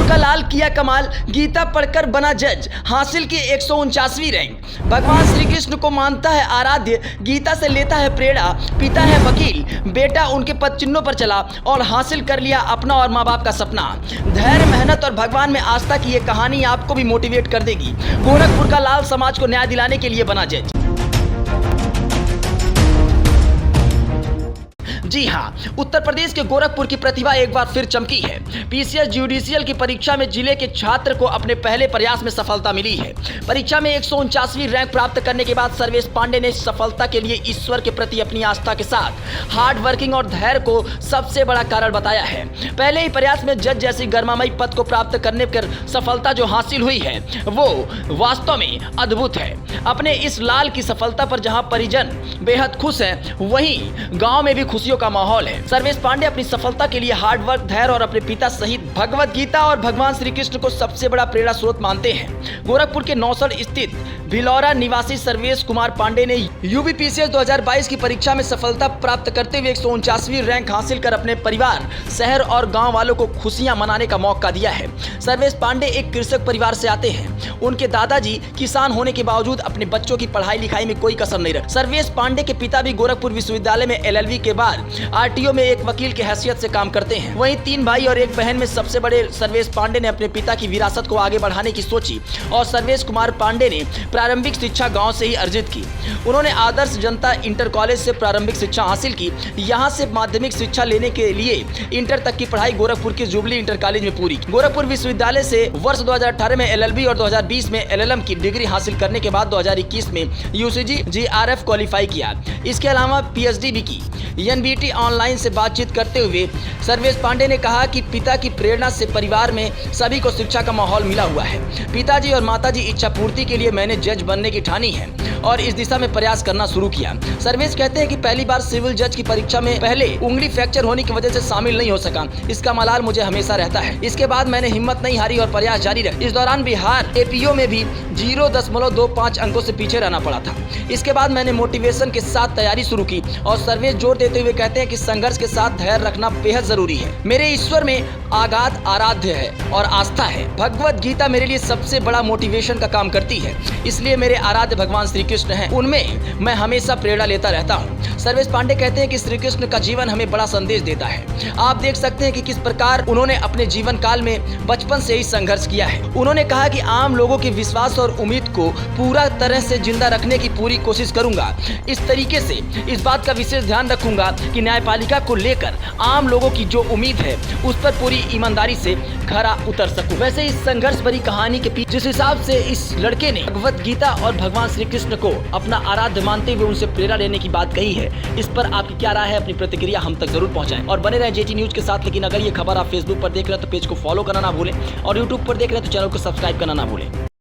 गोरखपुर का लाल किया कमाल, गीता पढ़कर बना जज, हासिल की 149वीं रैंक। भगवान श्री कृष्ण को मानता है आराध्य, गीता से लेता है प्रेरणा। पिता है वकील, बेटा उनके पद चिन्हों पर चला और हासिल कर लिया अपना और माँ बाप का सपना। धैर्य, मेहनत और भगवान में आस्था की ये कहानी आपको भी मोटिवेट कर देगी। गोरखपुर का लाल समाज को न्याय दिलाने के लिए बना जज। जी हाँ, उत्तर प्रदेश के गोरखपुर की प्रतिभा एक बार फिर चमकी है। पीसीएस जुडिशियल की परीक्षा में जिले के छात्र को अपने पहले प्रयास में सफलता मिली है। परीक्षा में 149वीं रैंक प्राप्त करने के बाद सर्वेश पांडे ने सफलता के लिए ईश्वर के प्रति अपनी आस्था के साथ हार्ड वर्किंग और धैर्य को सबसे बड़ा कारण बताया है। पहले ही प्रयास में जज जैसी गर्मामयी पद को प्राप्त करने पर सफलता जो हासिल हुई है वो वास्तव में अद्भुत है। अपने इस लाल की सफलता पर जहां परिजन बेहद खुश हैं, वहीं गांव में भी खुशियों का माहौल है। सर्वेश पांडे अपनी सफलता के लिए हार्ड वर्क, धैर्य और अपने पिता सहित भगवत गीता और भगवान श्री कृष्ण को सबसे बड़ा प्रेरणा स्रोत मानते हैं। गोरखपुर के नौसड़ स्थित भिलौरा निवासी सर्वेश कुमार पांडे ने यूपीपीसीएस 2022 की परीक्षा में सफलता प्राप्त करते हुए 149वीं रैंक हासिल कर अपने परिवार, शहर और गांव वालों को खुशियां मनाने का मौका दिया है। सर्वेश पांडे एक कृषक परिवार से आते हैं। उनके दादाजी किसान होने के बावजूद अपने बच्चों की पढ़ाई लिखाई में कोई कसर नहीं रखते। सर्वेश पांडे के पिता भी गोरखपुर विश्वविद्यालय में LLB के बाद आरटीओ में एक वकील की हैसियत से काम करते हैं। वहीं 3 भाई और 1 बहन में सबसे बड़े सर्वेश पांडे ने अपने पिता की विरासत को आगे बढ़ाने की सोची और सर्वेश कुमार पांडे ने प्रारंभिक शिक्षा गांव से ही अर्जित की। उन्होंने आदर्श जनता इंटर कॉलेज से प्रारंभिक शिक्षा हासिल की। यहां से माध्यमिक शिक्षा लेने के लिए इंटर तक की पढ़ाई गोरखपुर के जुबली इंटर कॉलेज में पूरी की। गोरखपुर विश्वविद्यालय से वर्ष 2018 में LLB और 2020 में LLM की डिग्री हासिल करने के बाद 2021 में UCG GRF क्वालिफाई किया। इसके अलावा PhD भी की। NBT ऑनलाइन से बातचीत करते हुए सर्वेश पांडे ने कहा कि पिता की प्रेरणा से परिवार में सभी को शिक्षा का माहौल मिला हुआ है। पिताजी और माताजी इच्छा पूर्ति के लिए मैंने जज बनने की ठानी है और इस दिशा में प्रयास करना शुरू किया। सर्वेश कहते हैं कि पहली बार सिविल जज की परीक्षा में पहले उंगली फ्रैक्चर होने की वजह से शामिल नहीं हो सका। इसका मलाल मुझे हमेशा रहता है। इसके बाद मैंने हिम्मत नहीं हारी और प्रयास जारी रखा। इस दौरान बिहार APO में भी 0.25 अंकों से पीछे रहना पड़ा था। इसके बाद मैंने मोटिवेशन के साथ तैयारी शुरू की और सर्वेश जोर देते हुए कहते हैं कि संघर्ष के साथ धैर्य रखना बेहद जरूरी है। मेरे ईश्वर में आगाध आराध्य है और आस्था है। भगवत गीता मेरे लिए सबसे बड़ा मोटिवेशन का काम करती है, इसलिए मेरे आराध्य भगवान श्री कृष्ण हैं, उनमें मैं हमेशा प्रेरणा लेता रहता हूँ। सर्वेश पांडे कहते हैं कि श्री कृष्ण का जीवन हमें बड़ा संदेश देता है। आप देख सकते हैं कि किस प्रकार उन्होंने अपने जीवन काल में बचपन से ही संघर्ष किया है। उन्होंने कहा कि आम लोगों के विश्वास और उम्मीद को पूरा तरह से जिंदा रखने की पूरी कोशिश करूंगा। इस तरीके से इस बात का विशेष ध्यान रखूंगा कि न्यायपालिका को लेकर आम लोगों की जो उम्मीद है उस पर पूरी ईमानदारी से खरा उतर सकूं। वैसे इस संघर्ष भरी कहानी के पीछे जिस हिसाब से इस लड़के ने भगवत गीता और भगवान श्री कृष्ण को अपना आराध्य मानते हुए उनसे प्रेरणा लेने की बात कही है, इस पर आपकी क्या राय है? अपनी प्रतिक्रिया हम तक जरूर पहुंचाएं और बने रहे JT न्यूज के साथ। लेकिन अगर ये खबर आप फेसबुक पर देख रहे हैं तो पेज को फॉलो करना ना भूलें और यूट्यूब पर देख रहे हैं तो चैनल को सब्सक्राइब करना ना भूलें।